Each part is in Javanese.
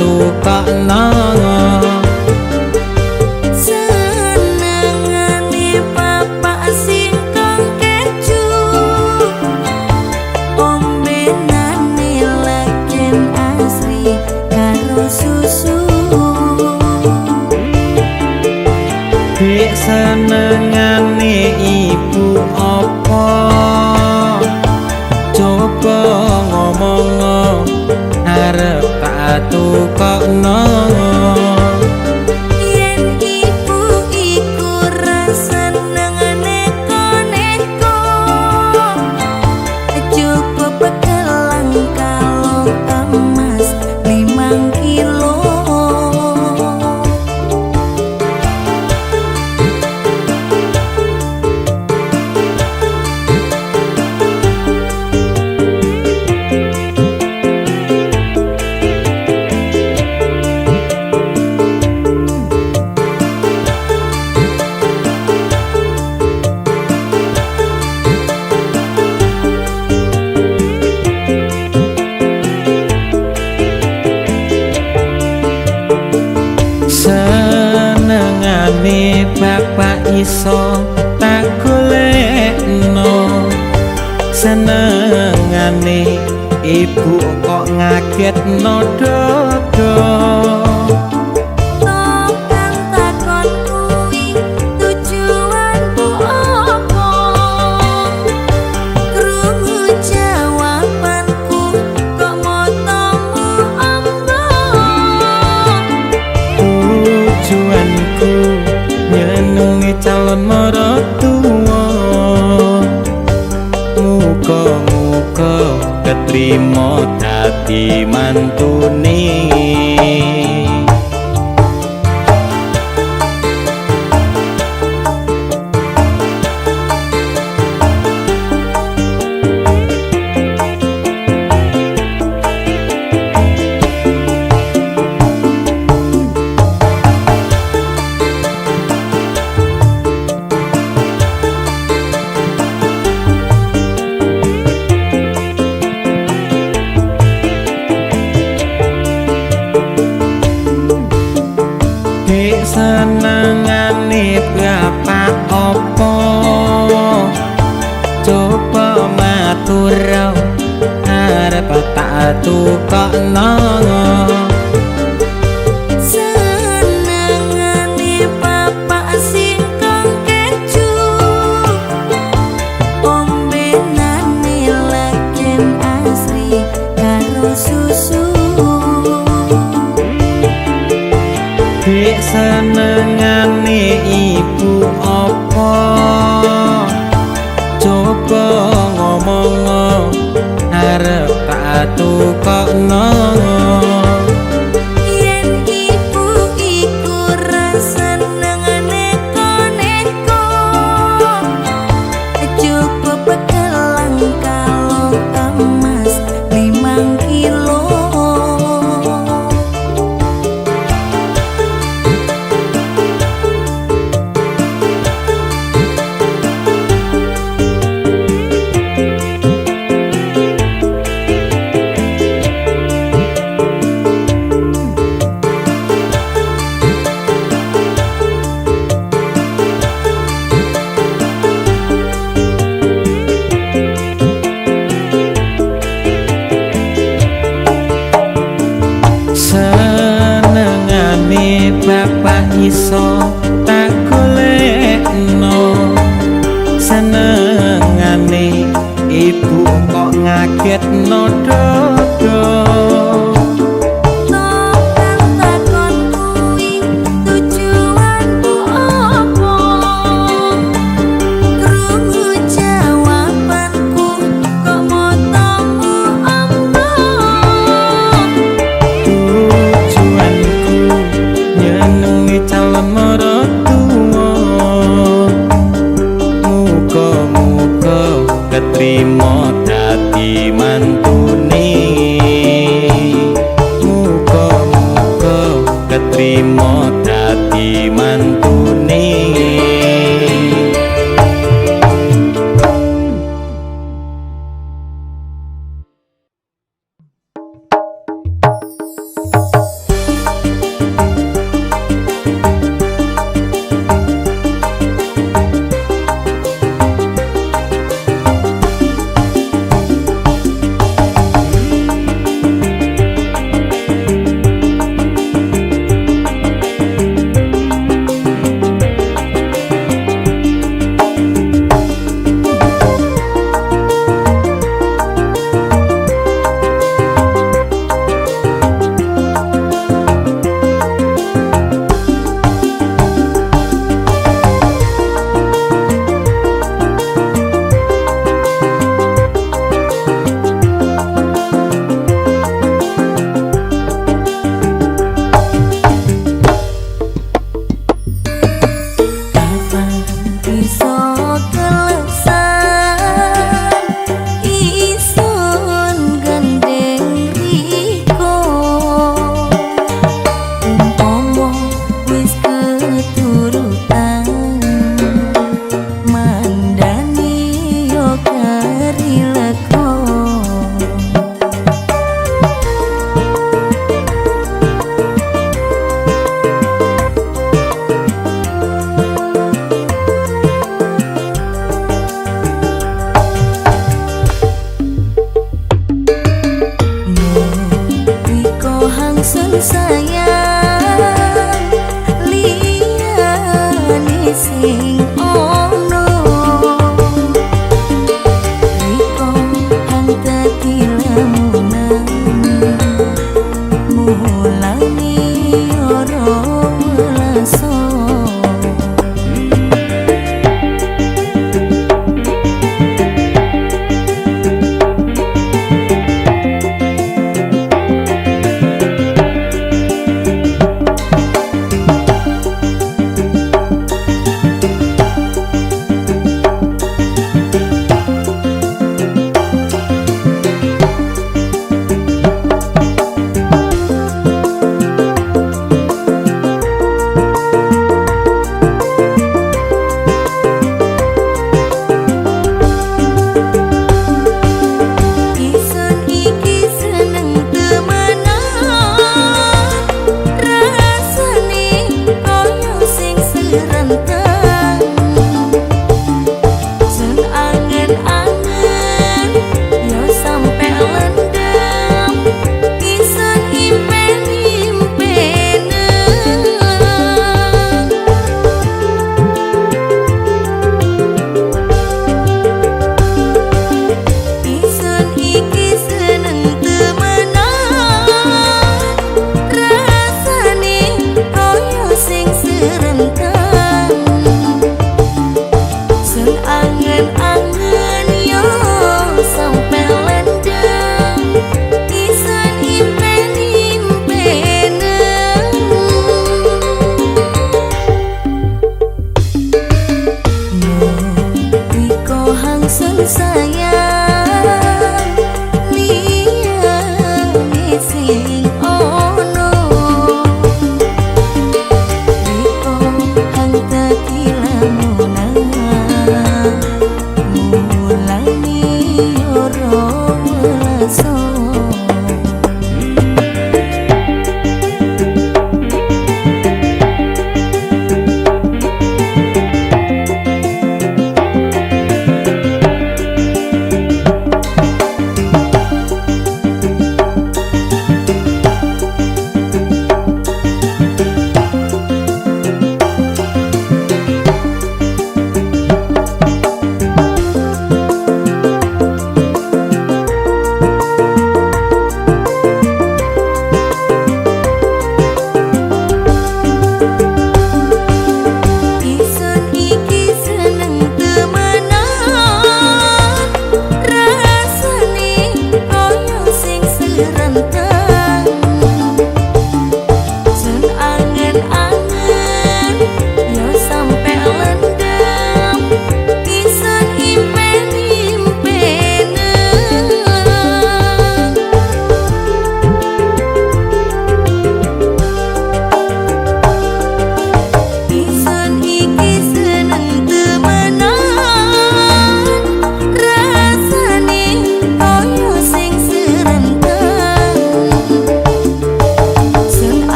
tukokno senengane bapak singkong keju ombenane legen asri karo susu Dek senengane ibu apa coba ngomong arep tak tukokno yen ibu iku senengane koneko cukup gelang kalung emas 5 kilo senengane bapak iso tak golekno senengane ibu kok ngagetno dodo Tokang takon kuwi tujuanmu apa krungu jawabanku kok motomu amba tujuanku nyenengi calon maratuwa muga-muga ketrima dadi mantune Dek senengane bapak apa coba matur arep tak tukokno senengane bapak singkong keju ombenane legen asri karo susu Dek senengane ibu apa coba ngomong arep tak tukokno yen ibu iku senengane koneko cukup gelang kalung emas 5 kilo senengane bapak iso tak golekno senengane ibu kok ngagetno dodo Tokang takon kuwi tujuanmu apa krungu jawabanku kok motomu amba tujuanku nyenengi calon maratuwa muga-muga ketrima dadi mantune muga-muga ketrima dadi mantune welaso.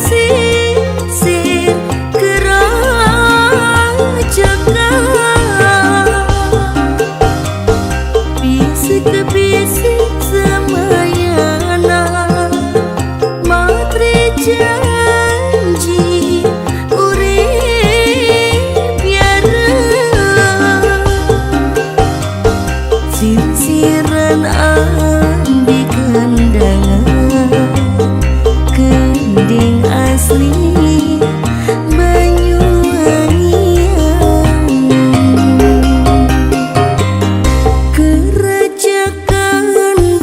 pesisir Kerajakan Bisik-bisik semayana Matri janji urip biara Sirsiran ambi kandangan Kending asli Banyuwangian Kerajakan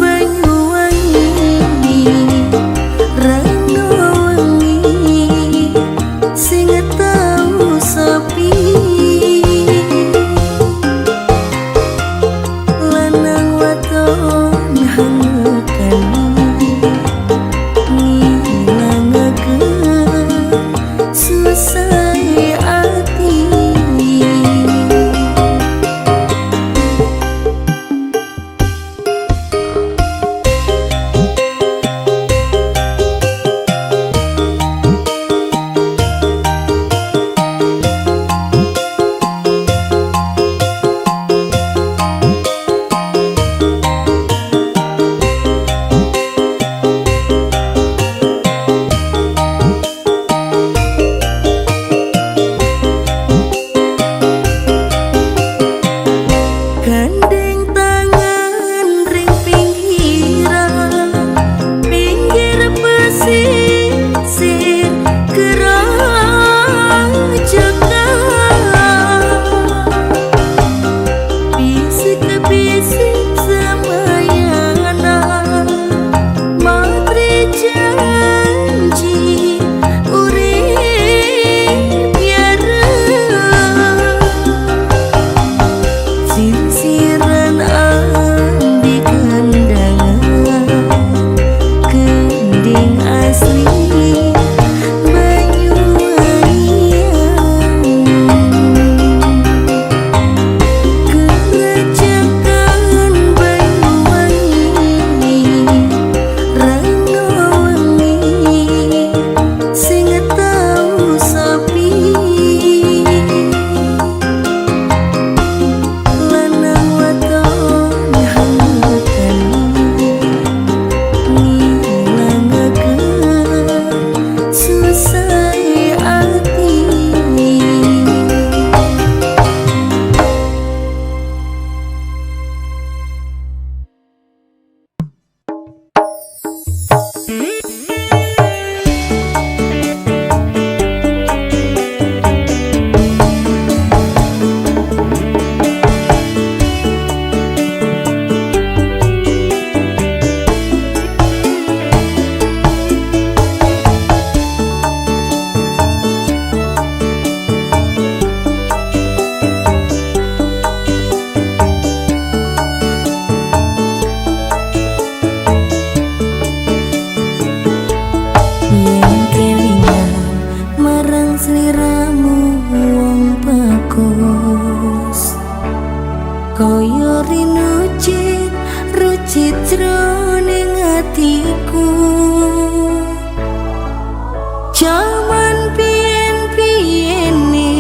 Banyuwangi Rano wangi Sing tau sepi Lanang waton hangekan Ngilangakeun susah ati Gandeng tangan ring pinggiran Pinggir pesisir Kerajakan Bisik-bisik semayana Matri janji urip biara Sirsiran ambi kandangan Kending asli Banyuwangian Kerajakan Banyuwangi Rano wangi Sing tau sepi Lanang waton hangekan Ngilangakeun susah ati Yen kelingan marang sliramu wong bagus Kaya rinucit rucit jroning atiku Jaman biyen-biyene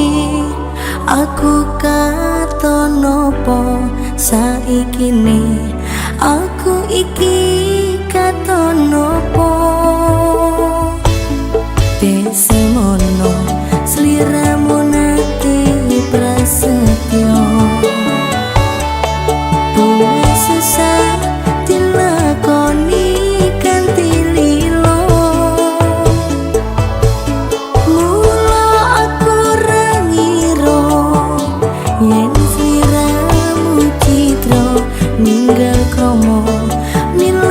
aku katon apa saikine aku iki katon apa Desemono sliramu nate prasetyo Tuwe susah dilakoni kanthi lilo Mula aku ra ngira yen sliramu citra ninggal kromo mila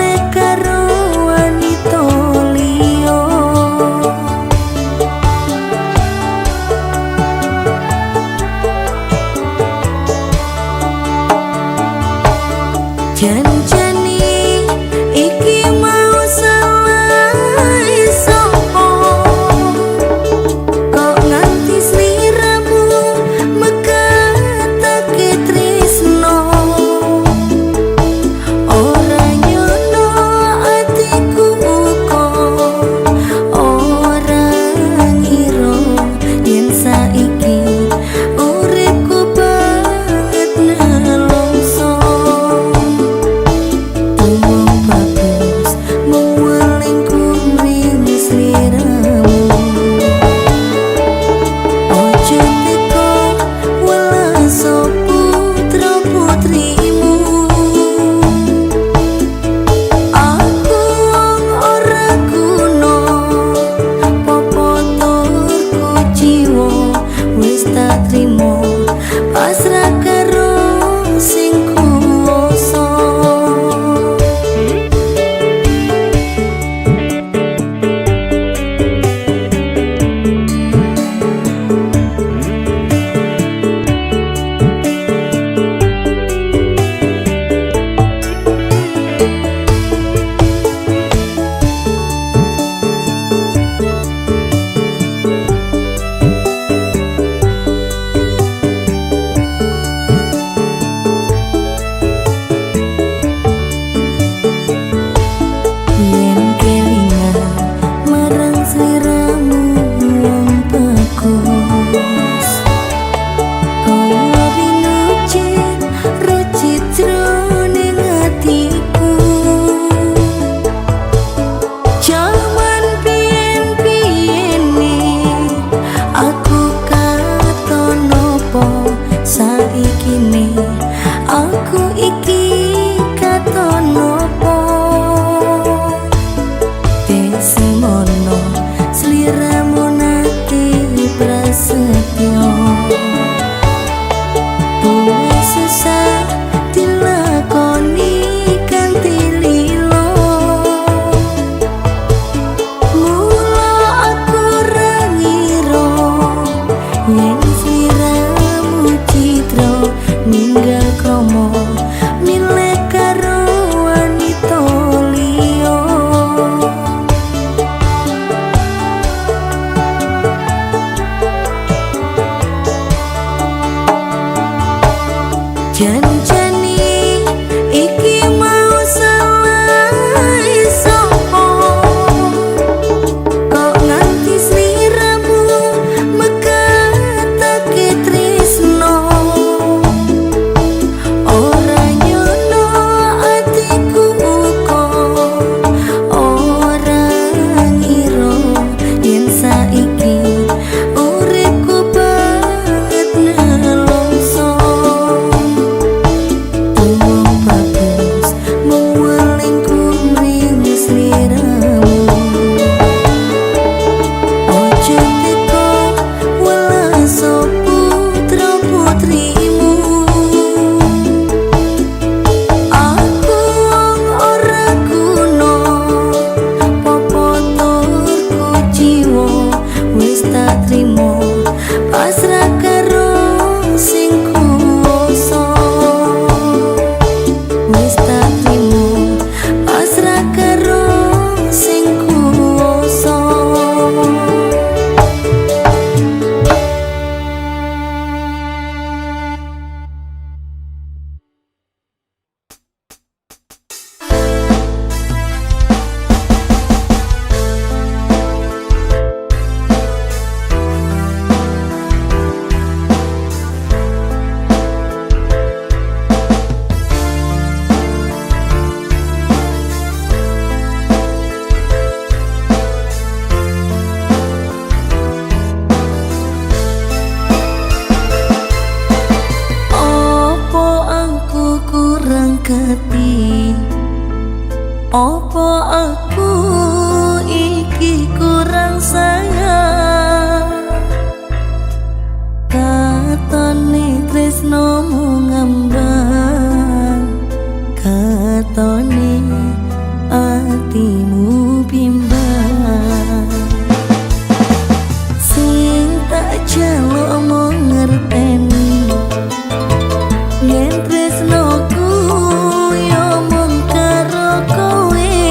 deketi. Opo aku iki kurang sayang, katone tresnomu ngambang, katone atimu bimbang. Sing tak jaluk mau ngerteni, yen tresnoku yo mung karo kowe.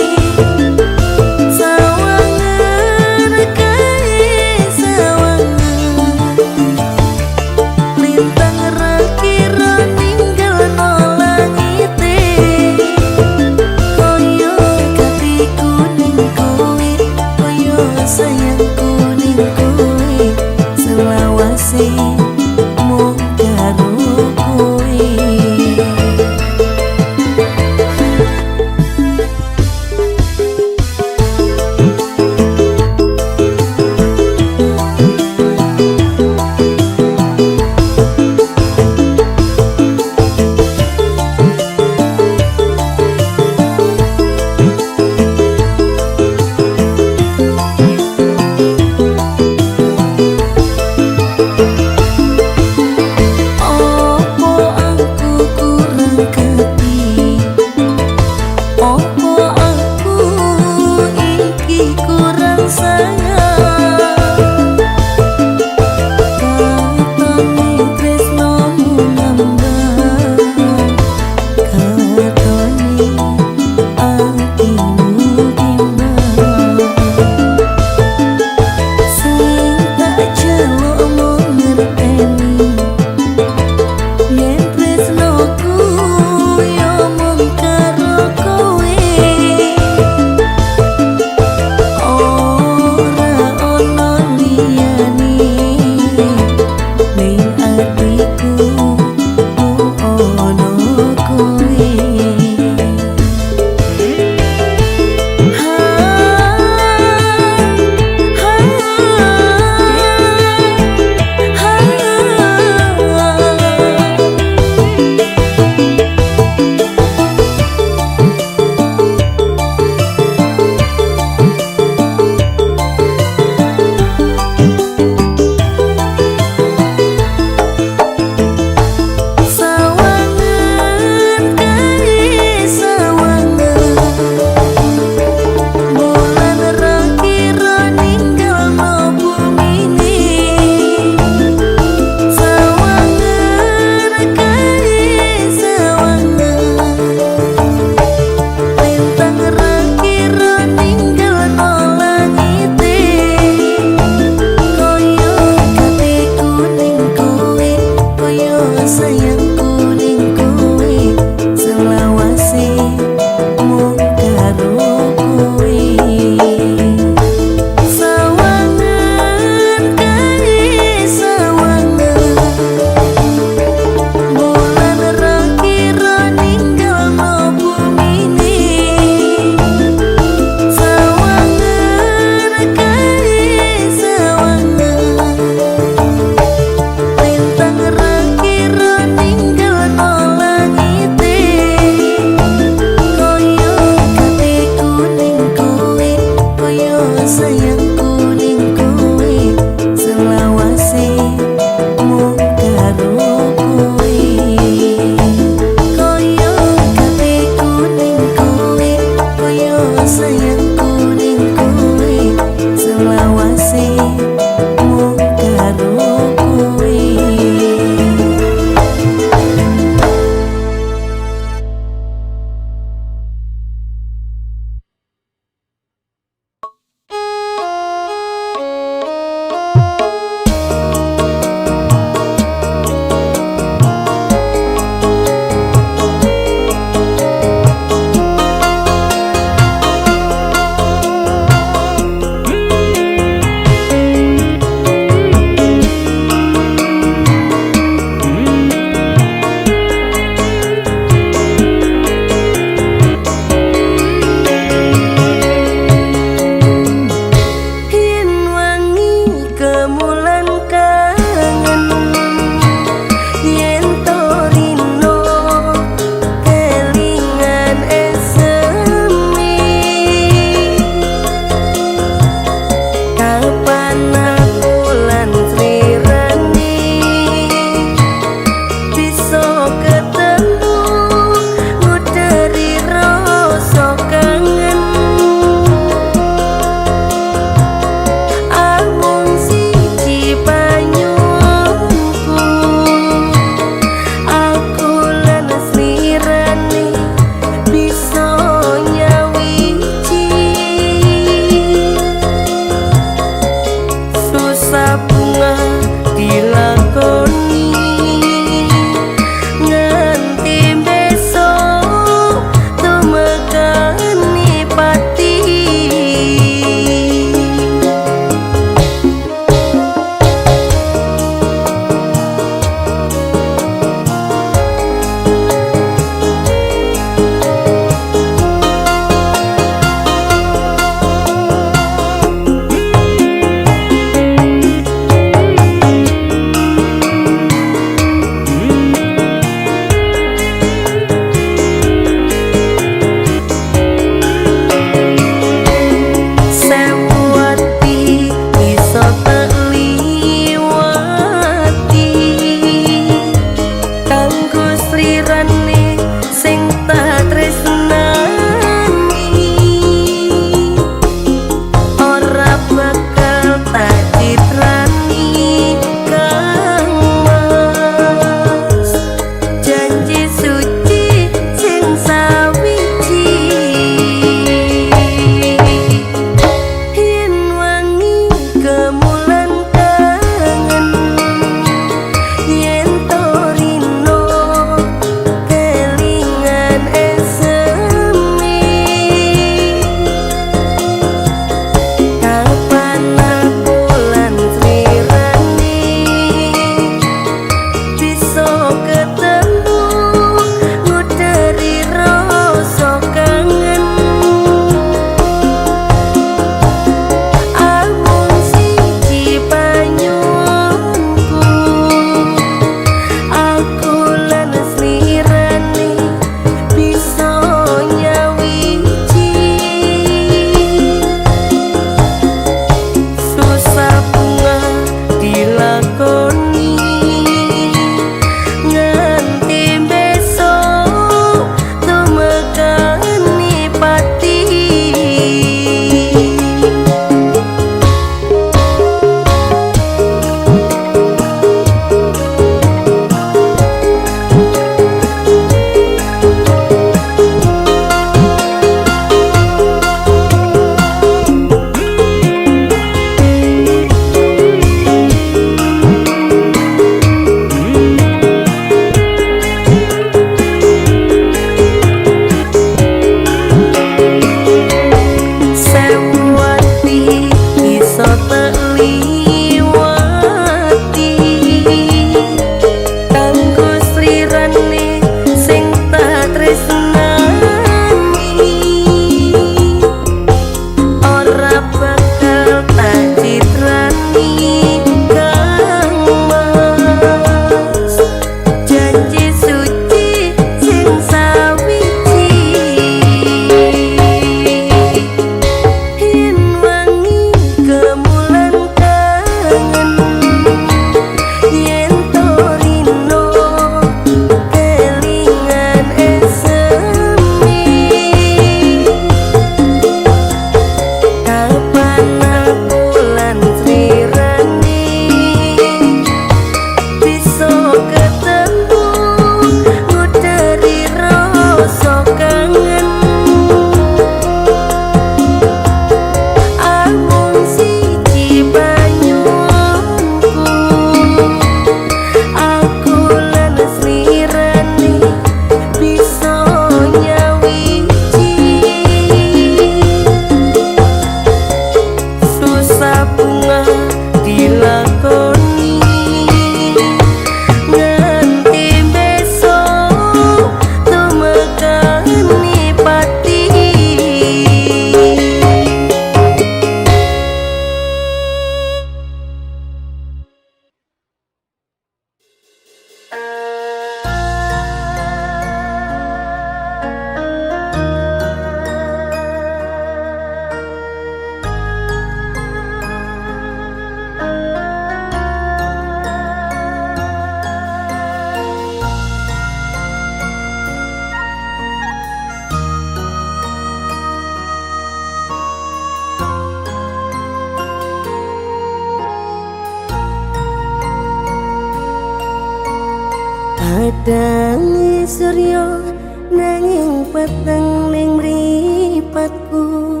surya nanging peteng ning mripatku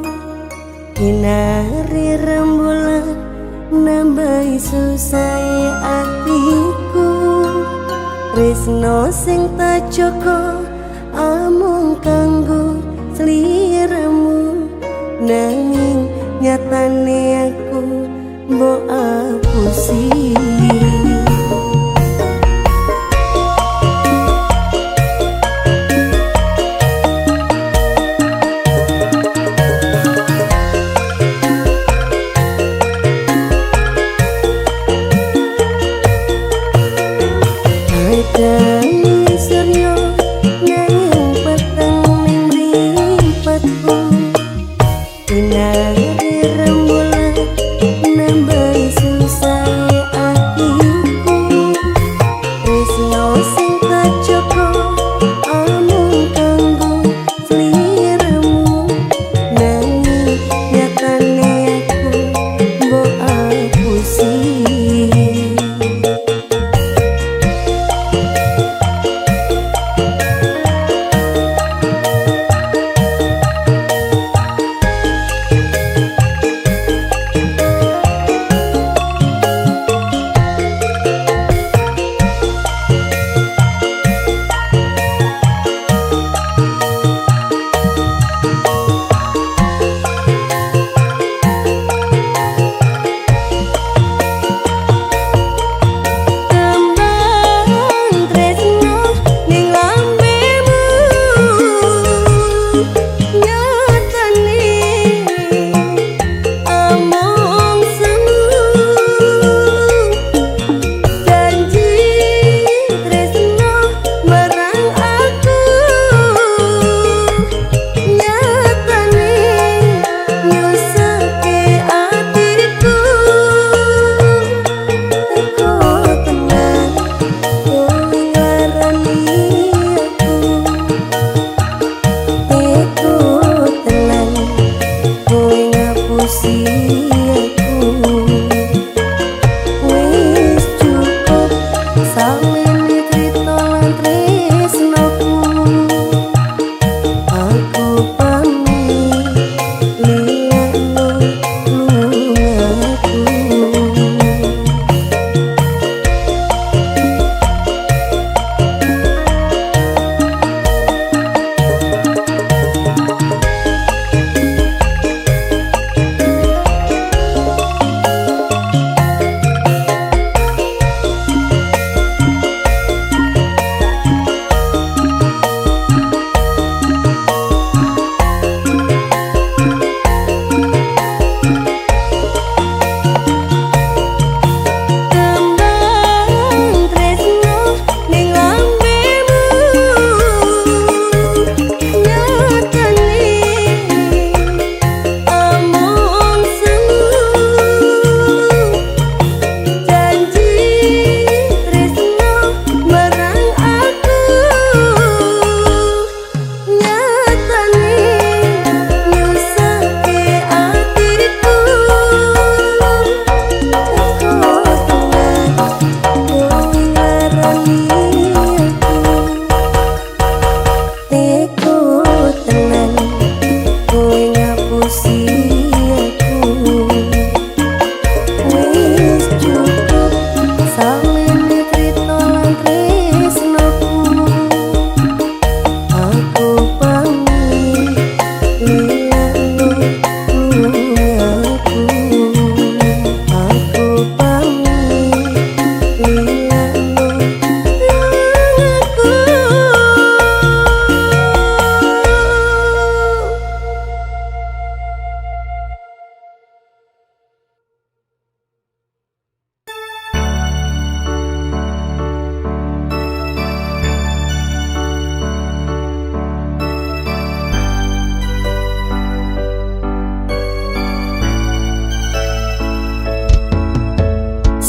Inari rembulan nambahi susai atiku Tresno sing tak joko amung kanggo sliramu nanging nyatane aku mbok apusi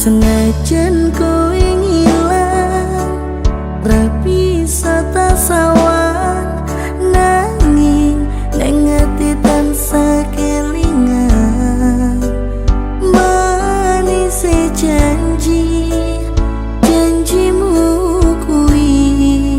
Senajan kowe ngilang rapi sata sawan nanging neng ati tansah kelingan manis janji janjimu kuwi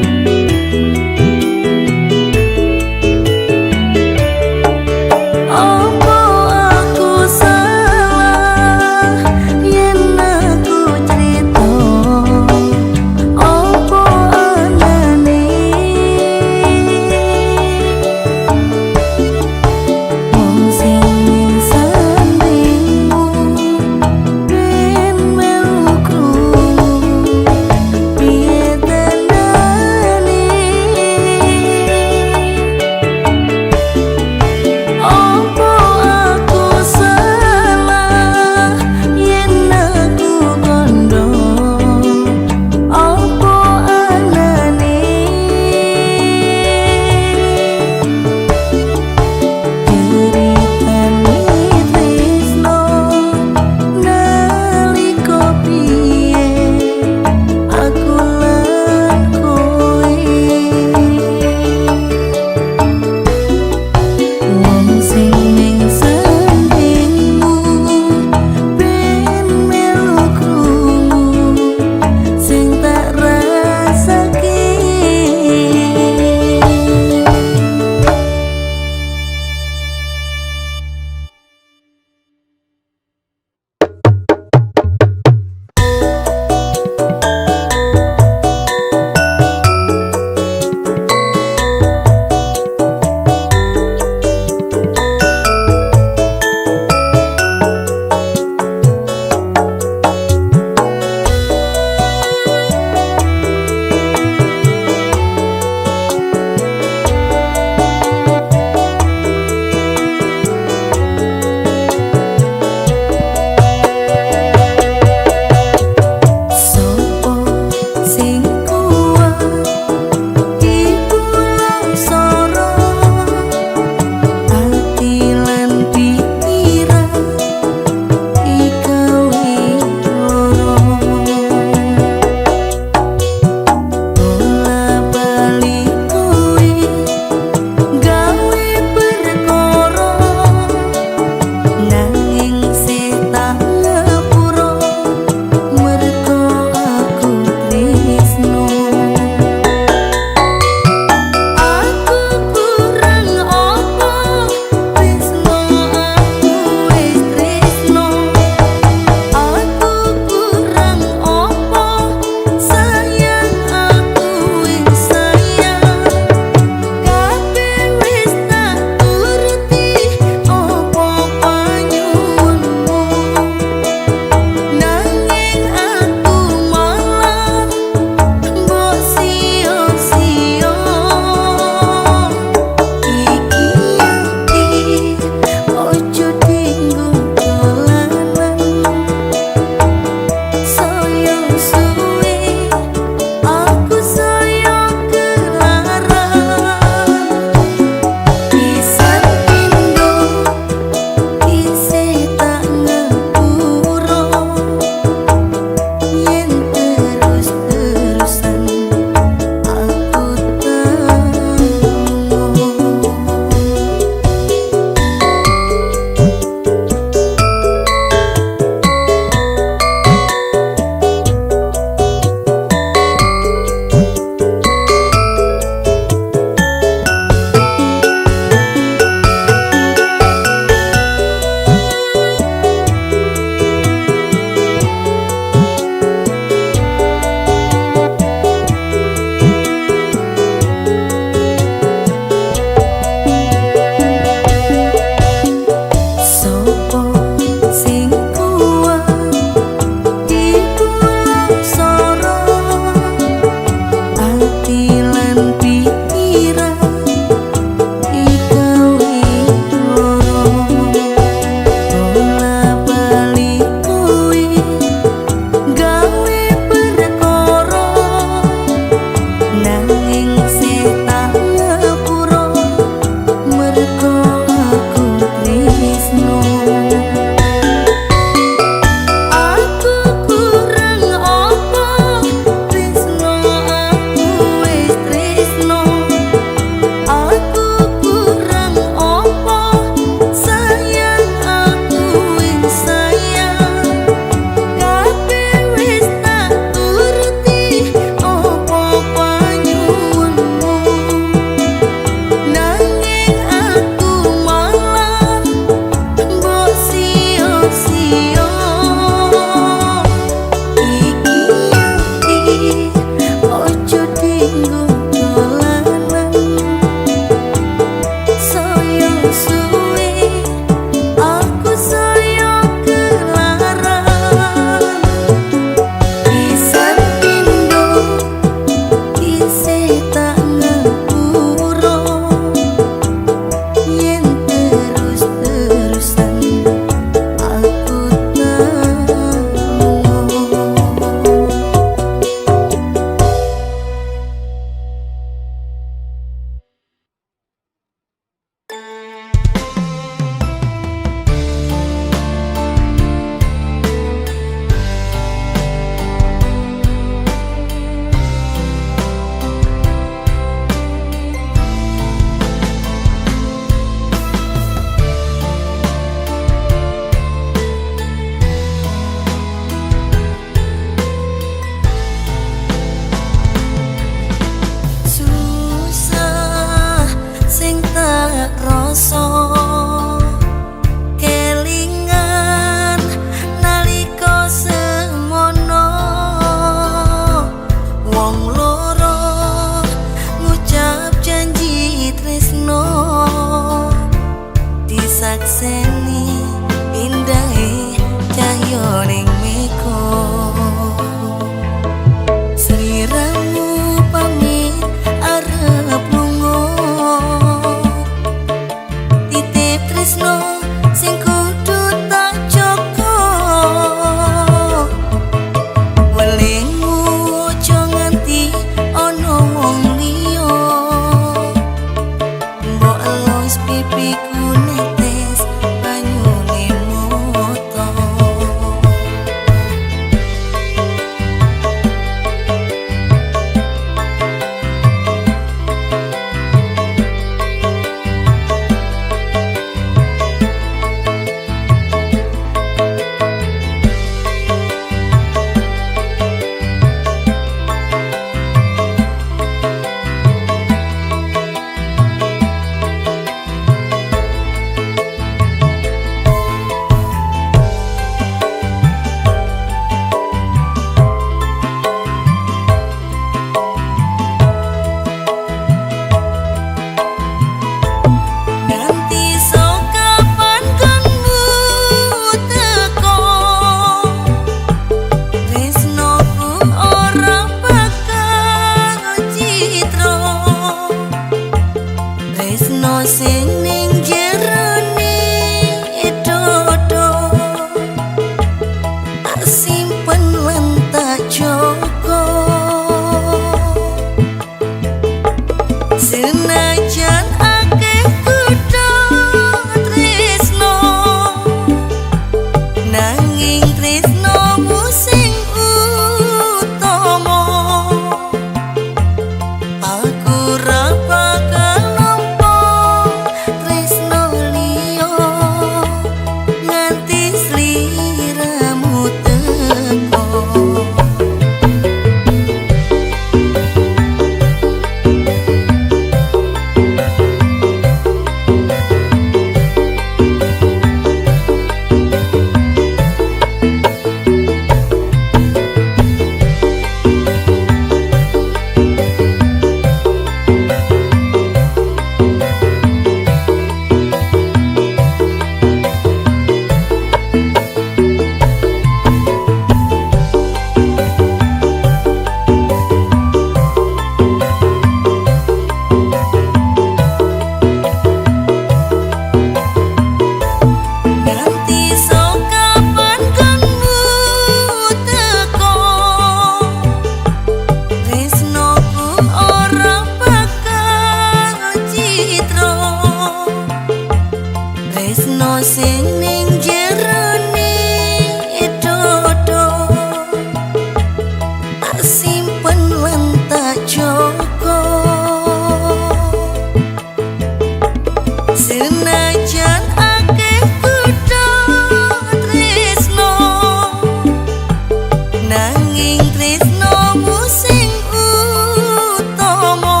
nanging tresnomu sing utama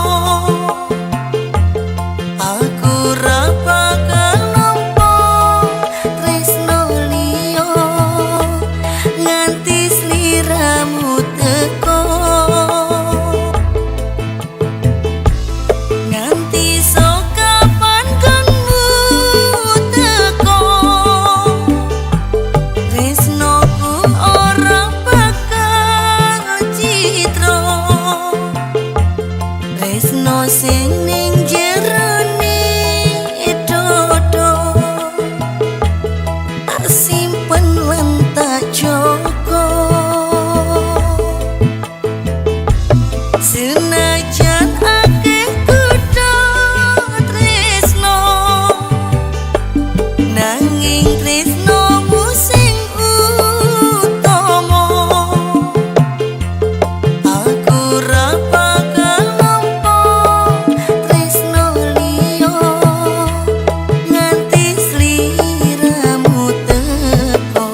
aku ra bakal nampa tresno liya nganti sliramu teko nganti sok kapan kanmu teko tresnoku ora bakal citra tresno sing ning jerone dodo tak simpen lan tak jaga senajan akeh kudu tresno nanging tresnomu sing utama aku ra bakal nampa tresno liya nganti sliramu teko.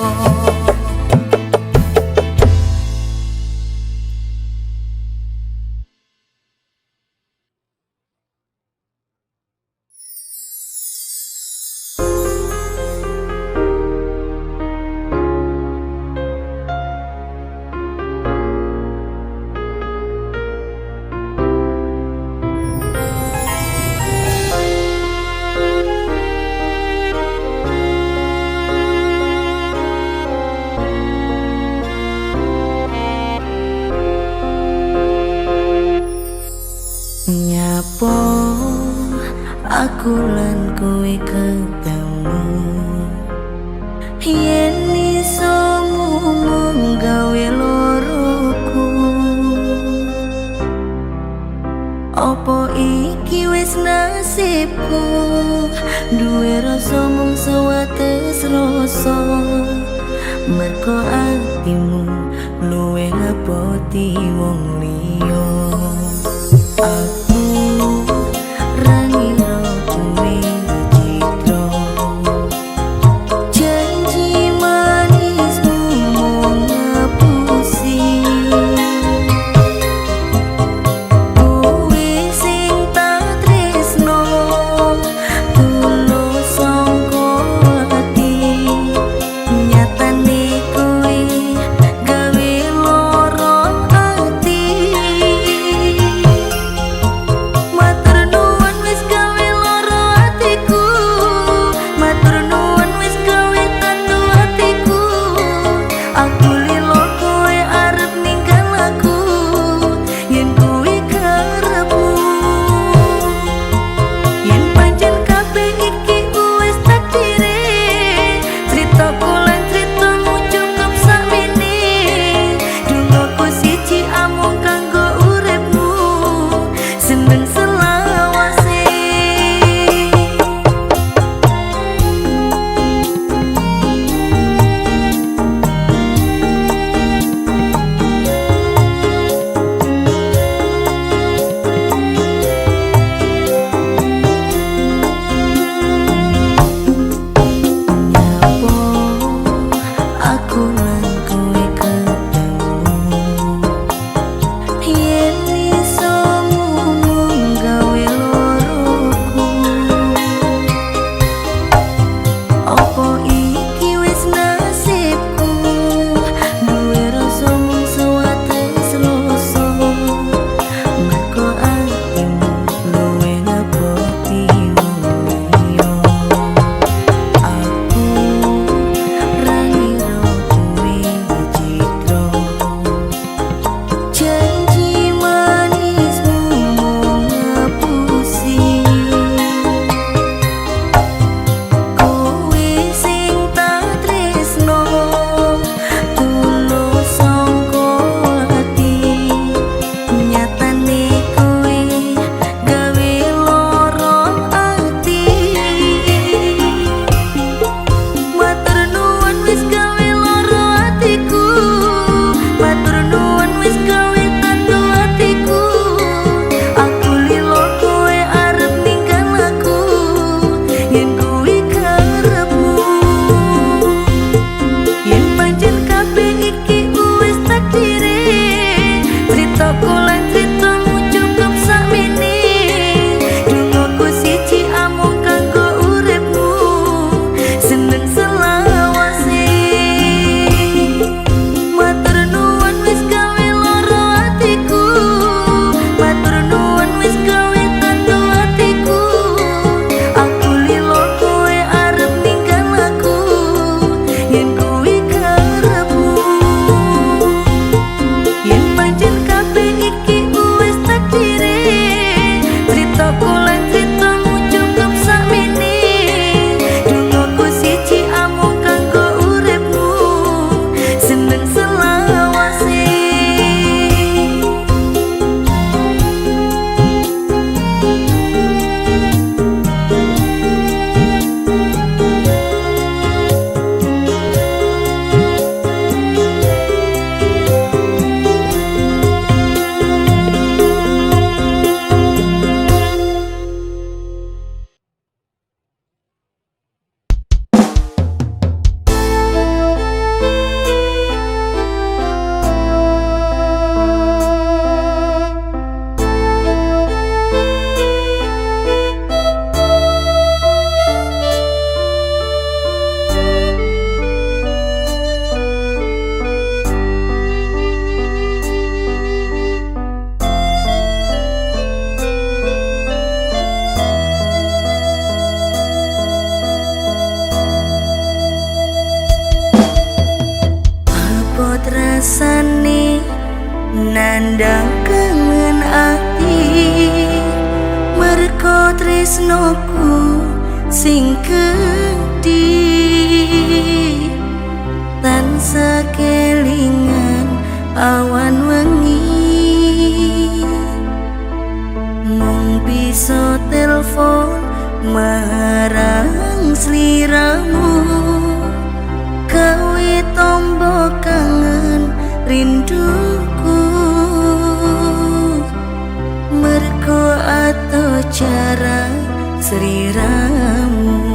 Nyapa aku lan kowe ketemu yen iso menggawe loroku apa iki wis nasibku duwe rasa mung sewates rasa merko atimu luwih ngepoti wong liya aku rangira kowe citra janji manismu mung ngapusi kowe sing tak tresno tulus sangka ati nyatane kowe gawe lara ati Nandang kangen ati merko tresnoku sing gedhi tansah kelingan awan wengi mung bisa telepon marang sliramu gawe tombo kangen rinduku merko atau cara sliramu.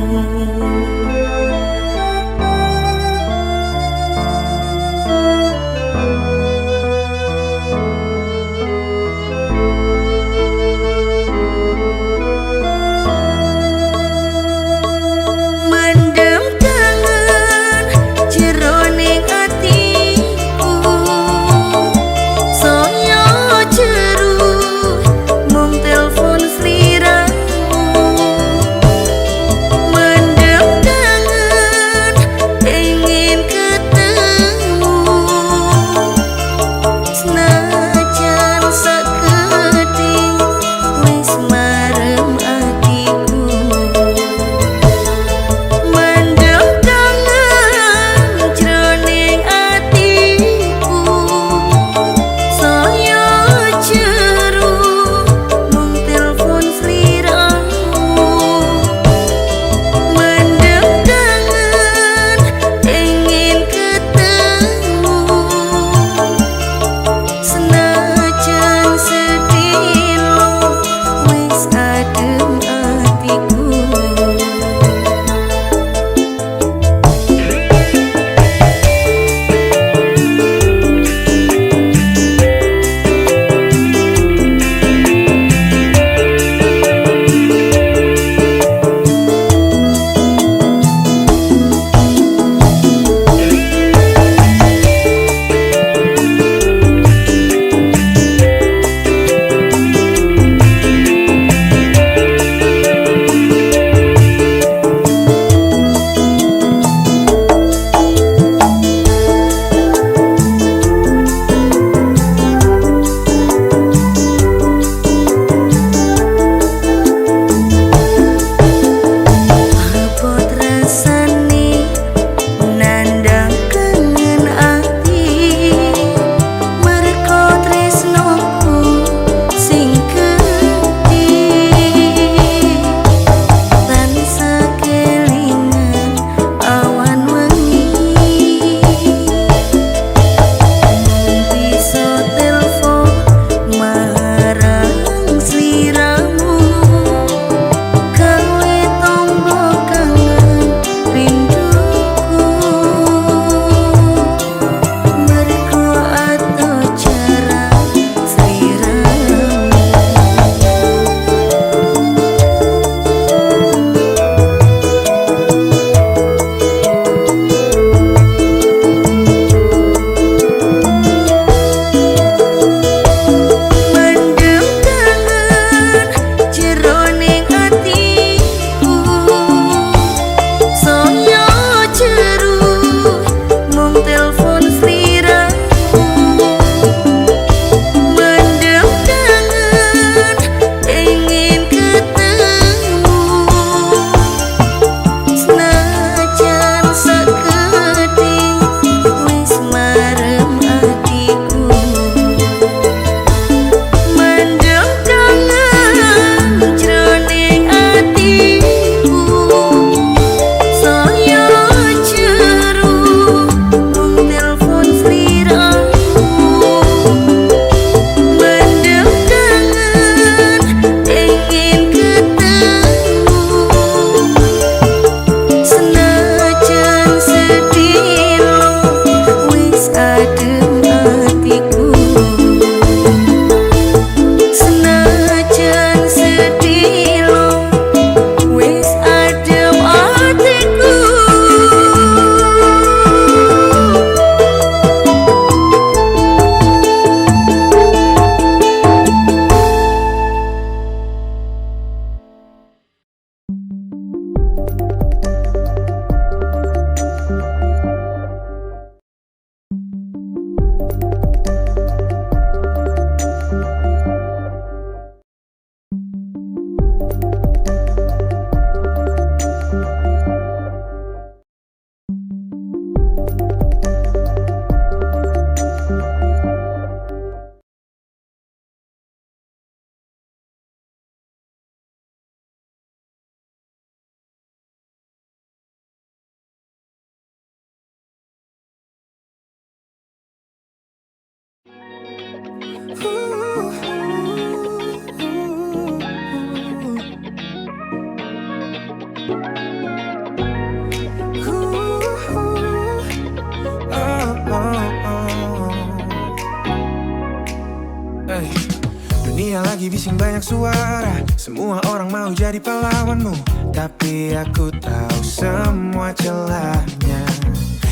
Dunia lagi bising banyak suara, semua orang mau jadi pahlawanmu. Tapi aku tahu semua celahnya.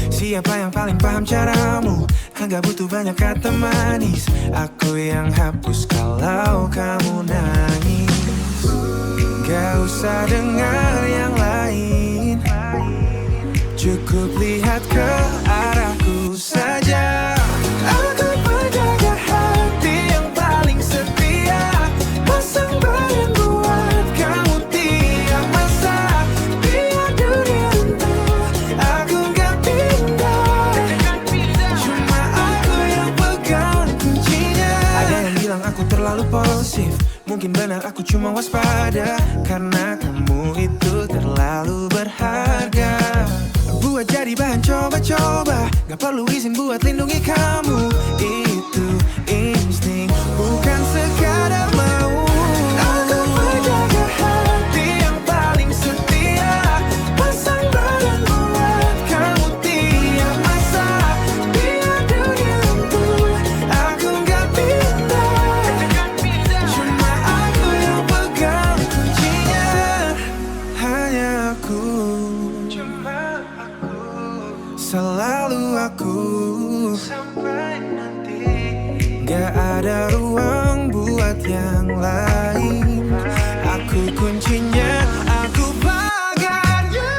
Siapa yang paling paham caramu? Enggak butuh banyak kata manis, aku yang hapus kalau kamu nangis. Gak usah dengar yang lain, cukup lihat ke arahku saja. Aku penjaga hati yang paling setia, pasang badan buat kamu tiap masa. Biar dunia runtuh, aku gak pindah, cuma aku yang pegang kuncinya. Ada yang bilang aku terlalu posesif, mungkin benar aku cuma waspada, karena kamu itu terlalu berharga. Buat jadi bahan coba-coba, gak perlu izin buat lindungi kamu. Itu insting, bukan sekadar mau. Aku menjaga hati yang paling setia, pasang badan buat kamu tiap masa. Biar dunia runtuh, aku gak pindah, cuma aku yang pegang kuncinya. Hanya aku, selalu aku, sampai nanti. Gak ada ruang buat yang lain, aku kuncinya, aku pagarnya.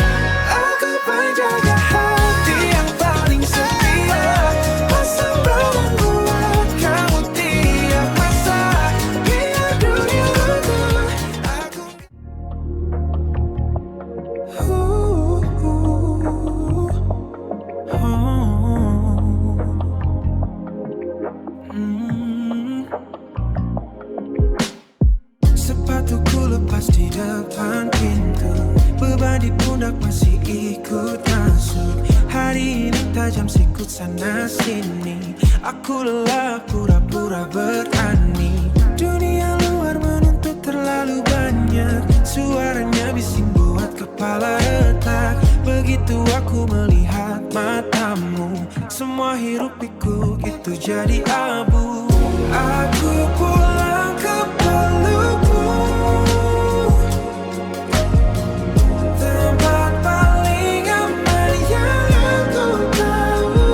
Aku penjaga hati yang paling setia, pasang badan buat kamu tiap masa. Biar dunia runtuh, aku sepatuku lepas di depan pintu, beban di pundak masih ikut masuk. Hari ini tajam sikut sana sini, aku lelah pura-pura berani. Dunia luar menuntut terlalu banyak, suaranya bising buat kepala retak. Begitu aku melihat matamu, semua hiruk pikuk itu jadi abu. Aku pulang ke pelukmu, tempat paling aman yang aku tahu.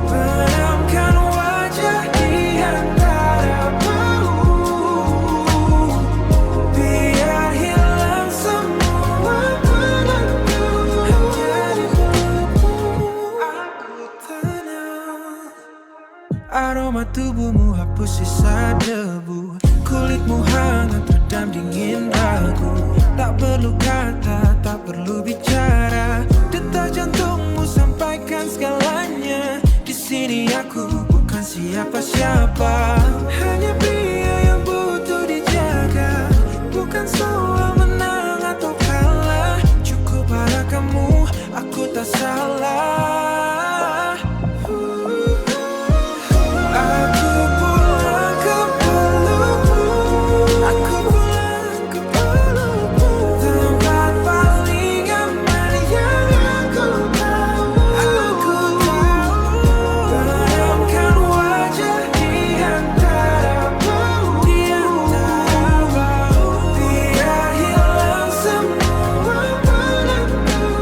Benamkan wajah di antara bau, biar hilang semua penatku. Hanya di pelukmu aku tenang. Aroma tubuhmu hapus sisa debu, kulitmu hangat redam dingin ragu. Tak perlu kata, tak perlu bicara, detak jantungmu sampaikan segalanya. Di sini aku bukan siapa-siapa, hanya pria yang butuh dijaga. Bukan soal menang atau kalah, cukup pada kamu, aku tak salah. Aku pulang ke pelukmu, aku pulang ke pelukmu, tempat paling aman yang aku tahu. Aku tahu, benamkan wajah di antara bau, biar hilang semua penatku.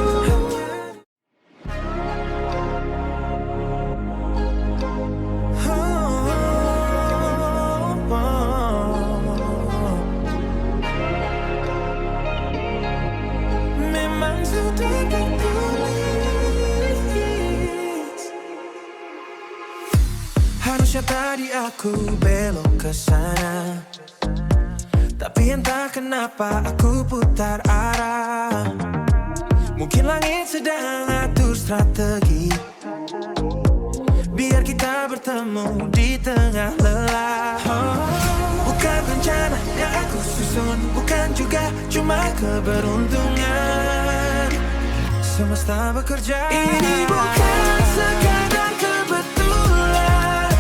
Memang sudah tertulis, harusnya tadi aku belok ke sana, tapi entah kenapa aku putar arah. Mungkin langit sedang atur strategi, biar kita bertemu di tengah lelah. Bukan rencana yang aku susun, bukan juga cuma keberuntungan. Semesta bekerja, ini bukan sekadar kebetulan.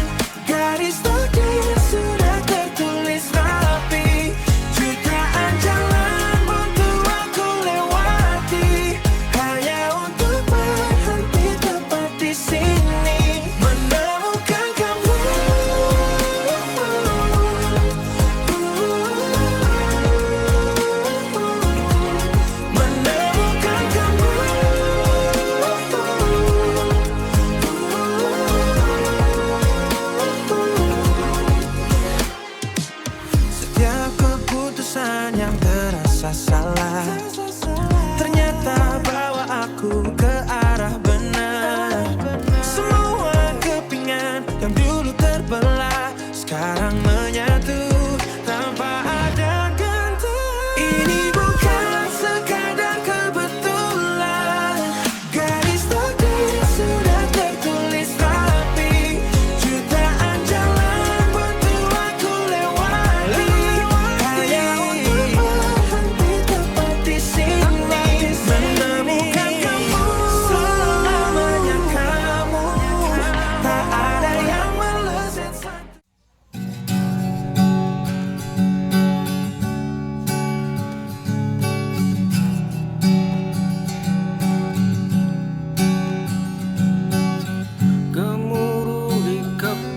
Garis takdir sudah tertulis rapi, jutaan jalan untuk aku lewati, hanya untuk berhenti tepat di sini, menemukan kamu.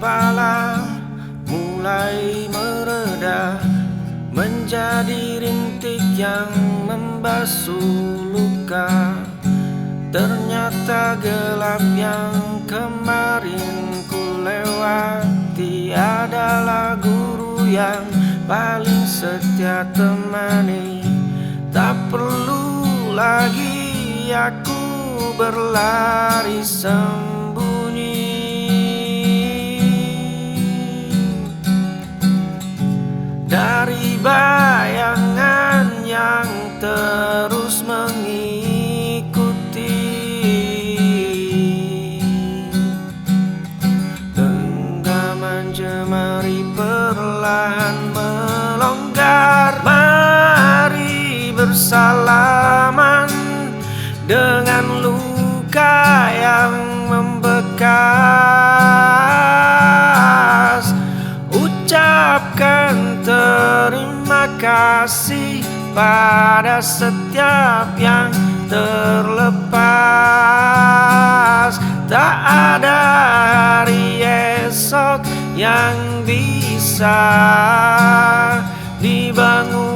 kepala mulai mereda, menjadi rintik yang membasuh luka. Ternyata gelap yang kemarin ku lewati adalah guru yang paling setia temani. Tak perlu lagi aku berlari sembunyi dari bayangan yang terus mengikuti. Genggaman jemari perlahan melonggar. Mari bersalaman dengan luka yang membekas. Ucapkan terima kasih pada setiap yang terlepas. Tak ada hari esok yang bisa dibangun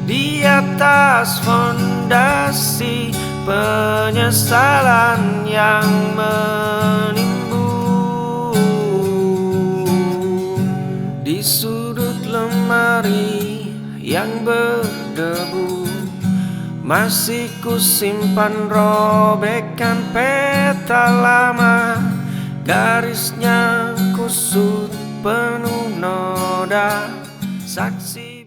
di atas fondasi penyesalan yang menimbun. Di sudut lemari yang berdebu masih kusimpan robekan peta lama. Garisnya kusut penuh noda saksi.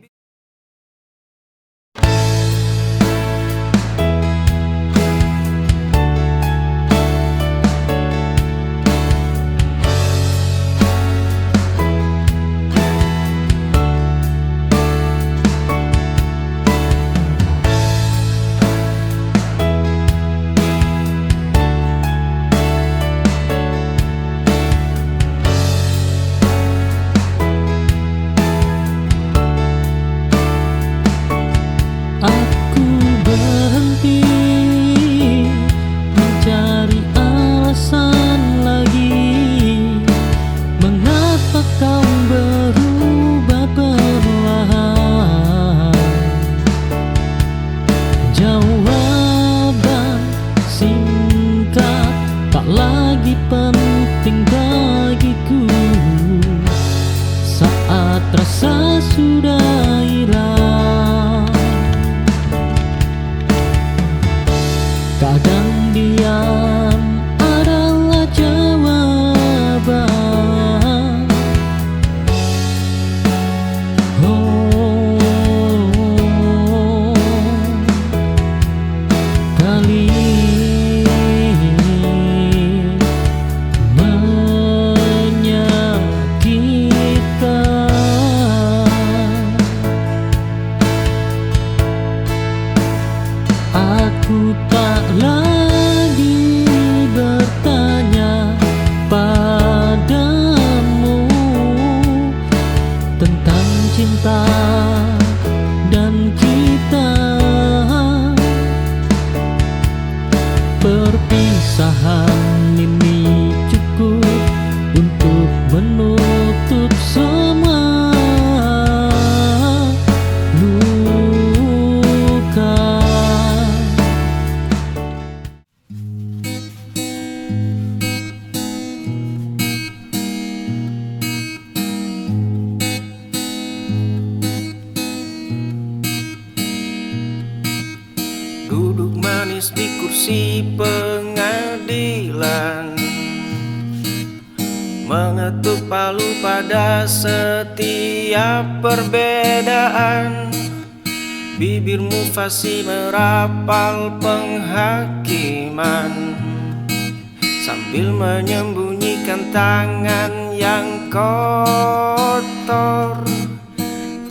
Penting bagiku saat rasa sudah hilang. Kadang diam adalah jawaban. Kali aku tak lagi bertanya padamu tentang cinta dan kita. Perpisahan ini cukup untuk menutup semua luka. Duduk manis di kursi pengadilan, mengetuk palu pada setiap perbedaan. Bibirmu fasih merapal penghakiman, sambil menyembunyikan tangan yang kotor.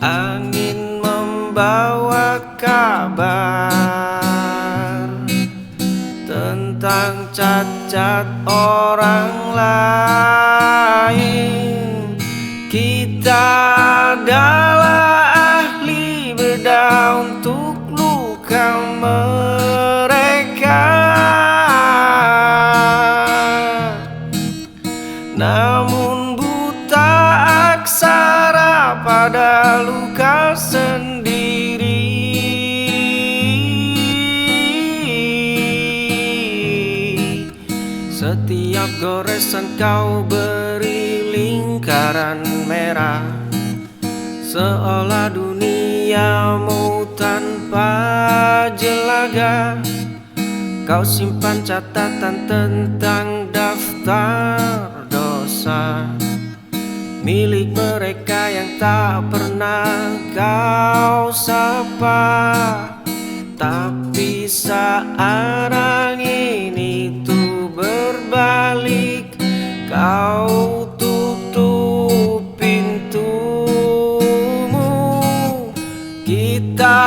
Angin membawa kabar tentang cacat orang lain. Kita adalah ahli bedah untuk luka mereka. luka sendiri. Setiap goresan kau beri lingkaran merah, seolah duniamu tanpa jelaga. Kau simpan catatan tentang daftar dosa milik mereka yang tak pernah kau sapa. Tapi saat angin itu berbalik, kau tutup pintumu. Kita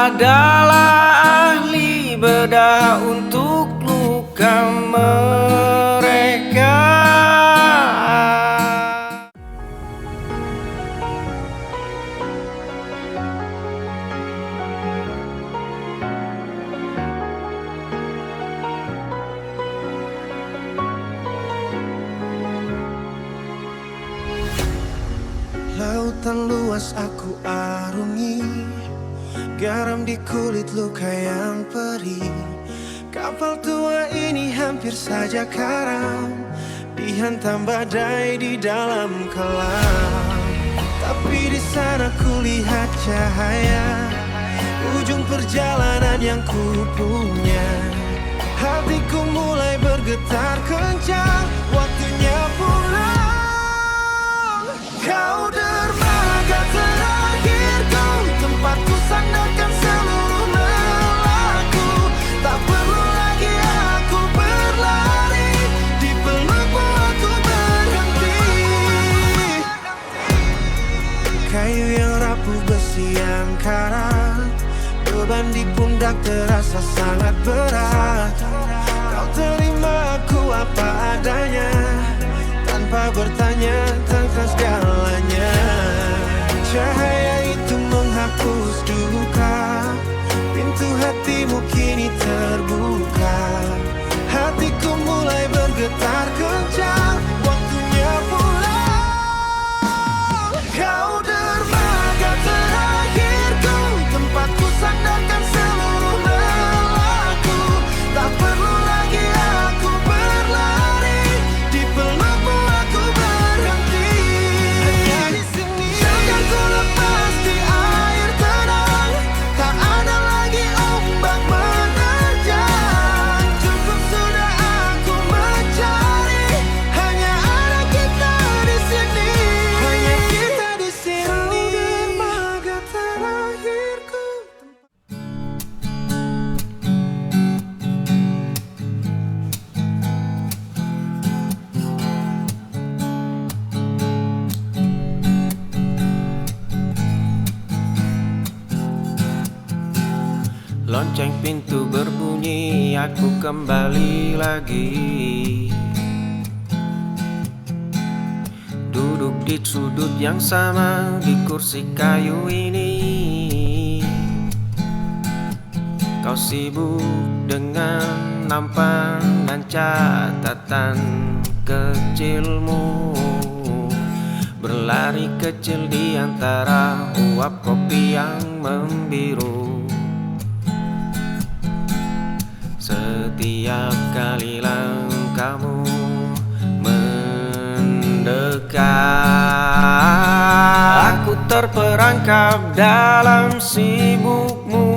adalah ahli bedah untuk luka mereka. Lautan luas aku arungi, garam di kulit luka yang perih. Kapal tua ini hampir saja karam, dihantam badai di dalam kelam. Tapi di sana kulihat cahaya, ujung perjalanan yang ku punya. Hatiku mulai bergetar kencang, waktunya pulang. Kau dermaga terakhirku, tempatku sandarkan seluruh lelaku. Tak perlu lagi aku berlari, di pelukmu aku berhenti. Kayu yang rapuh, besi yang karat, beban di pundak terasa sangat berat. Kau terima aku apa adanya, tanpa bertanya tentang segalanya. Cahaya itu menghapus duka, pintu hatimu kini terbuka. Hatiku mulai bergetar kencang, waktunya pulang. Kau dermaga terakhirku, tempatku sandarkan seluruh lelaku. Tak perlu lagi aku berlari, di pelukmu aku berhenti. Hanya di sini akan ku lepas di air tenang, tak ada lagi ombak menerjang. Cukup sudah aku mencari, hanya ada kita di sini. Hanya kita di sini. Dermaga terakhirku. Lonceng pintu berbunyi, aku kembali lagi. Duduk di sudut yang sama, di kursi kayu ini. Kau sibuk dengan nampan dan catatan kecilmu, berlari kecil di antara uap kopi yang membiru. Setiap kali langkahmu mendekat, aku terperangkap dalam sibukmu,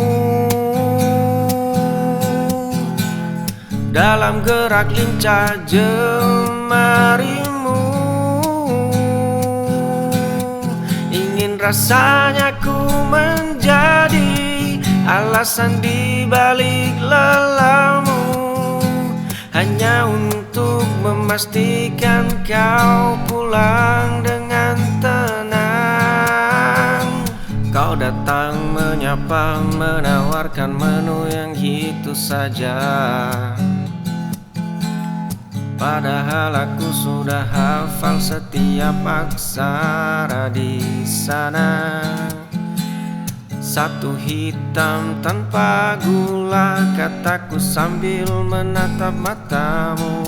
dalam gerak lincah jemarimu. Ingin rasanya ku menjadi alasan di balik lelamu, hanya untuk memastikan kau pulang dengan tenang. Kau datang menyapa, menawarkan menu yang gitu saja, padahal aku sudah hafal setiap aksara di sana. Satu hitam tanpa gula, kataku sambil menatap matamu.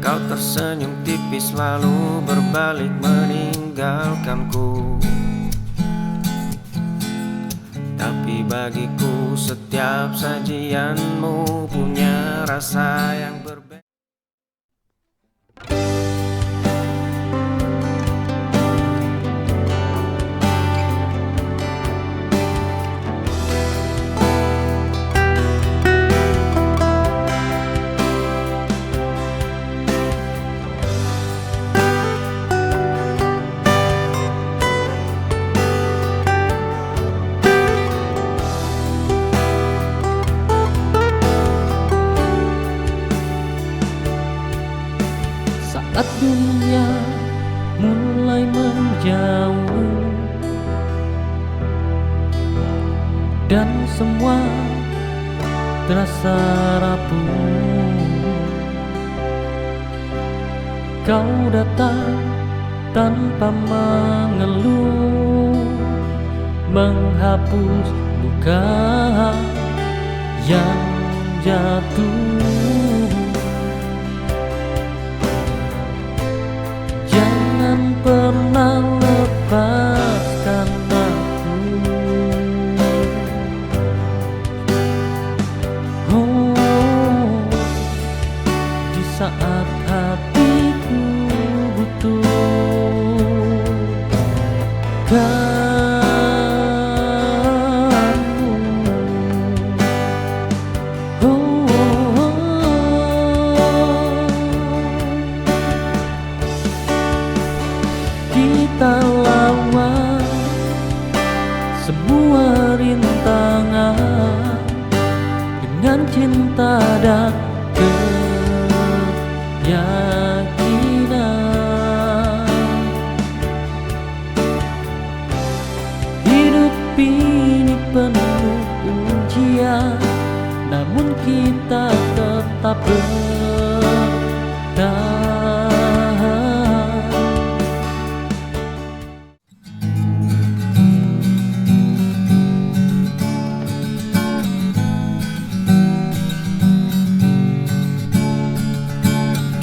Kau tersenyum tipis lalu berbalik meninggalkanku. Tapi bagiku setiap sajianmu punya rasa yang berbeda. Saat dunia mulai menjauh dan semua terasa rapuh, kau datang tanpa mengeluh, menghapus luka yang jatuh. Jangan pernah lepaskan aku. Oh, di saat hatiku butuh kamu. Kita lawan semua rintangan dengan cinta dan keyakinan. Hidup ini penuh ujian, namun kita tetap bertahan.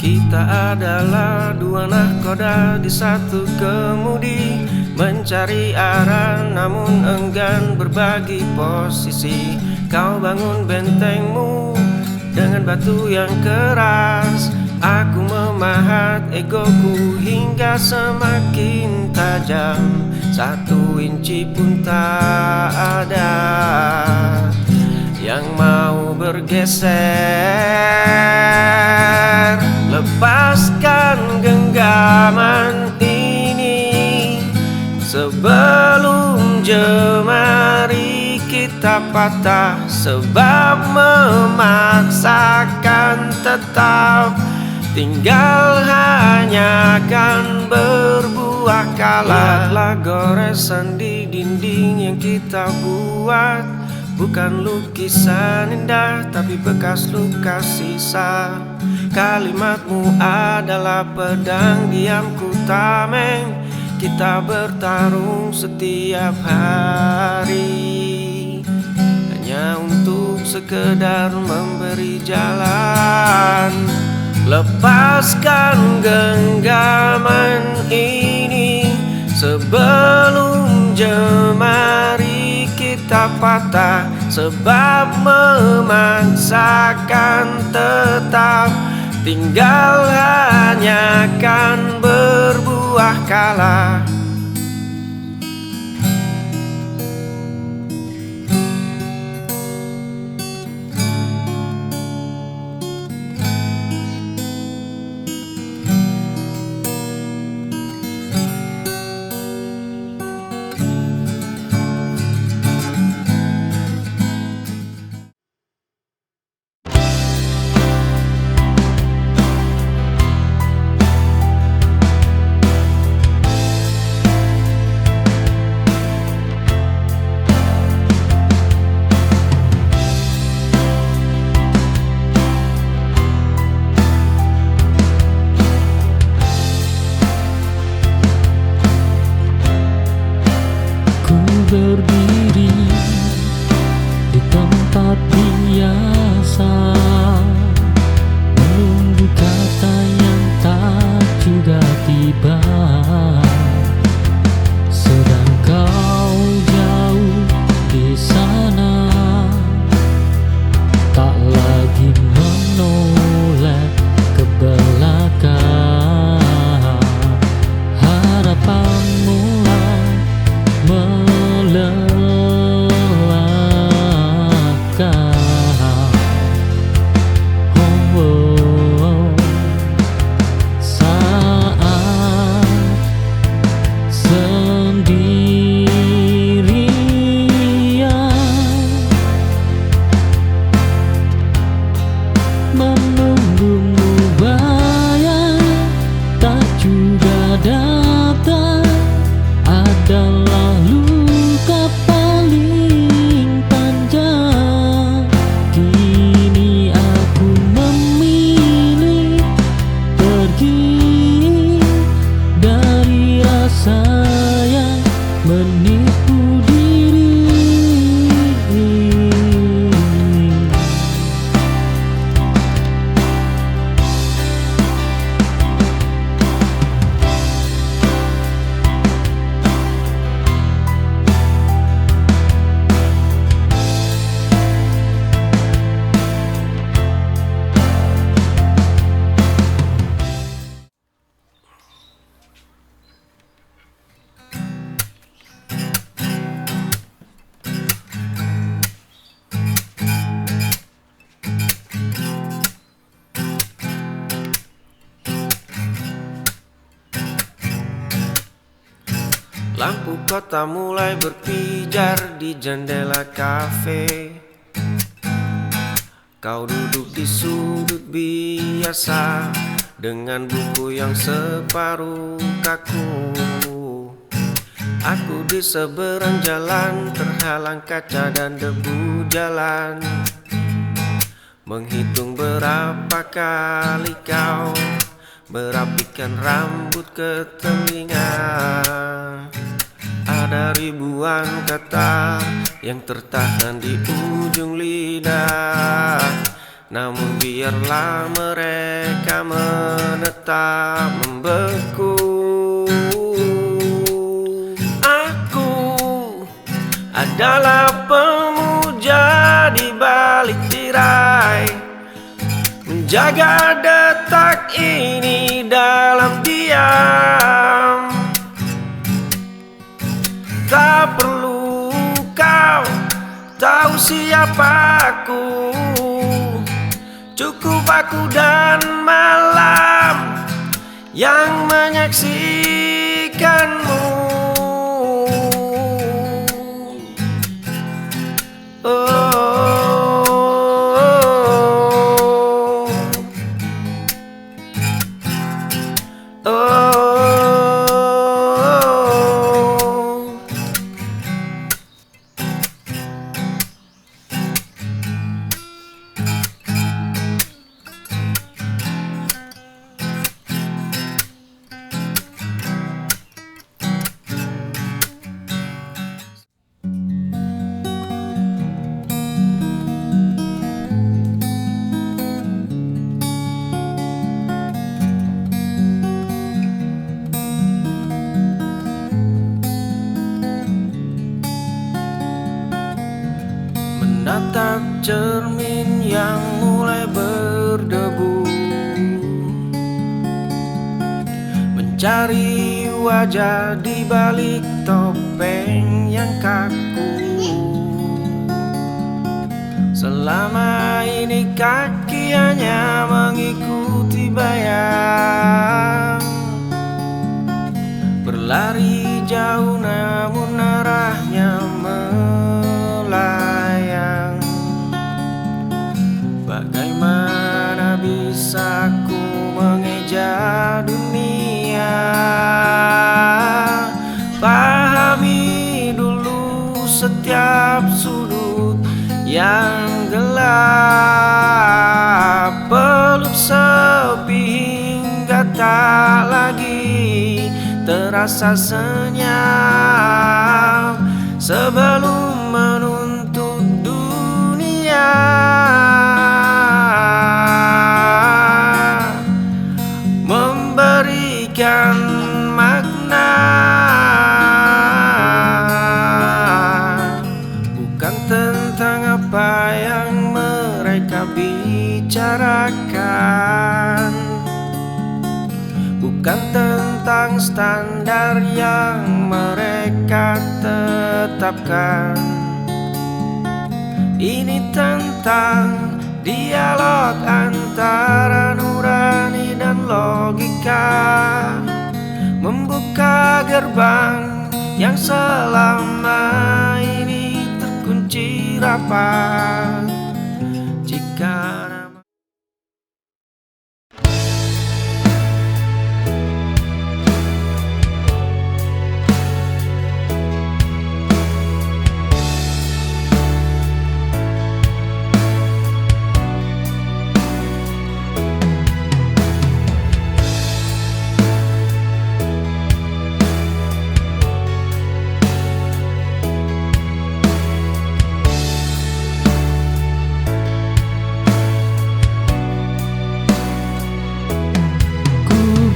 Kita adalah dua nahkoda di satu kemudi, mencari arah namun enggan berbagi posisi. Kau bangun bentengmu dengan batu yang keras, aku memahat egoku hingga semakin tajam. 1 inci pun tak ada yang mau bergeser. Lepaskan genggaman ini sebelum jemari kita patah, sebab memaksakan tetap tinggal hanya akan berbuah kalah. Lihatlah goresan di dinding yang kita buat, bukan lukisan indah tapi bekas luka sisa. Kalimatmu adalah pedang diamku tameng, kita bertarung setiap hari hanya untuk sekedar memberi jalan. Lepaskan genggaman ini sebelum jemari kita patah, sebab memaksakan tetap tinggal hanya akan berbuah kalah. Lampu kota mulai berpijar di jendela kafe. Kau duduk di sudut biasa dengan buku yang separuh kaku. Aku di seberang jalan terhalang kaca dan debu jalan, menghitung berapa kali kau merapikan rambut ke telinga. Ada ribuan kata yang tertahan di ujung lidah, namun biarlah mereka menetap membeku. Aku adalah pemuja di balik tirai, menjaga detak ini dalam diam. Tak perlu kau tahu siapa aku, cukup aku dan malam yang menyaksikanmu. Menatap cermin yang mulai berdebu, mencari wajah di balik topeng yang kaku. Selama ini kaki hanya mengikuti bayang, berlari jauh namun arahnya melayang. Bagaimana bisa ku mengeja dunia? Pahami dulu setiap sudut yang gelap, peluk sepi hingga tak lagi terasa senyap, sebelum menuntut dunia memberikan makna. Bukan tentang apa yang mereka bicarakan, bukan tentang standar yang mereka tetapkan. Ini tentang dialog antara nurani dan logika, membuka gerbang yang selama ini terkunci rapat. Jika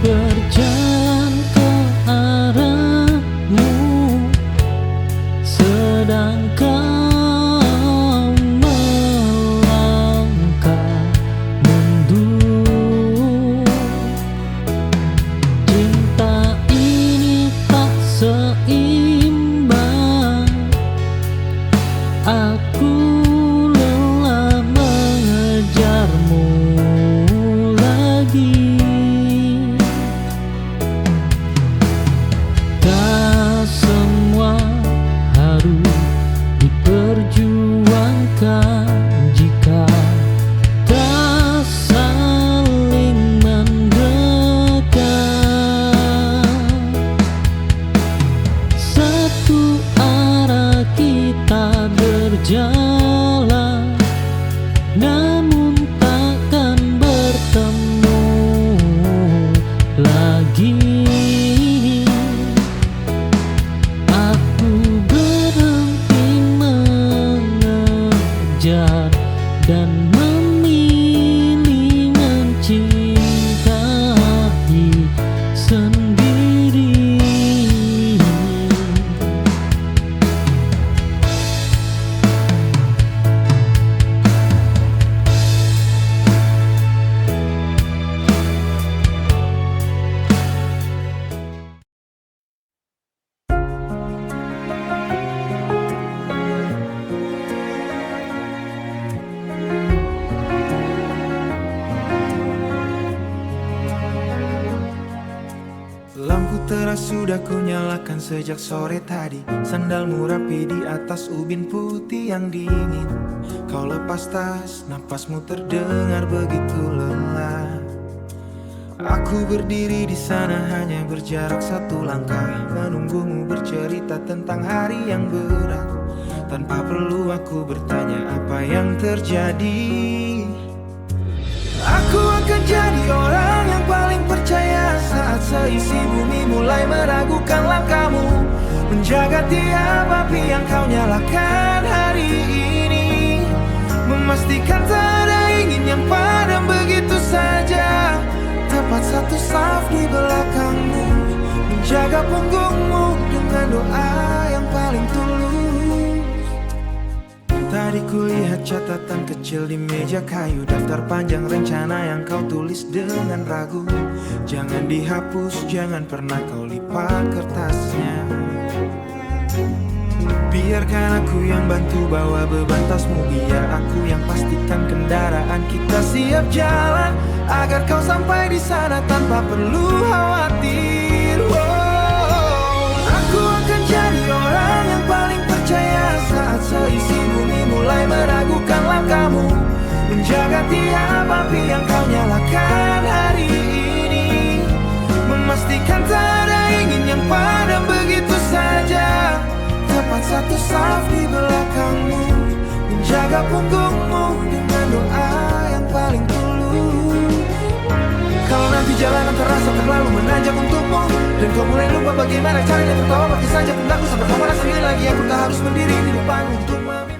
berjalan ke arahmu, sedang kau melangkah mundur. Cinta ini tak seimbang, aku lelah mengejarmu lagi. Lampu teras sudah ku nyalakan sejak sore tadi. Sandalmu rapi di atas ubin putih yang dingin. Kau lepas tas, napasmu terdengar begitu lelah. Aku berdiri di sana hanya berjarak satu langkah, menunggumu bercerita tentang hari yang berat. Tanpa perlu aku bertanya apa yang terjadi. Aku akan jadi orang yang paling percaya saat seisi bumi mulai meragukan langkahmu. Menjaga tiap api yang kau nyalakan hari ini, memastikan tak ada ingin yang padam begitu saja. Tepat satu saf di belakangmu, menjaga punggungmu dengan doa yang paling tulus. Tadi kulihat catatan kecil di meja kayu, daftar panjang rencana yang kau tulis dengan ragu. Jangan dihapus, jangan pernah kau lipat kertasnya. Biarkan aku yang bantu bawa beban tasmu, biar aku yang pastikan kendaraan kita siap jalan, agar kau sampai di sana tanpa perlu khawatir. Aku akan jadi orang yang paling percaya saat seisi bumi mulai meragukan langkahmu. Menjaga tiap api yang kau nyalakan hari ini, memastikan tak ada ingin yang padam begitu saja. Tepat satu saf di belakangmu, menjaga punggungmu dengan doa yang paling tulus. Kalau nanti jalanan terasa terlalu menanjak untukmu, dan kau mulai lupa bagaimana caranya tertawa, pakai saja pundakku sampai kau merasa ini lagi. Aku tak harus berdiri di depan untuk meminta.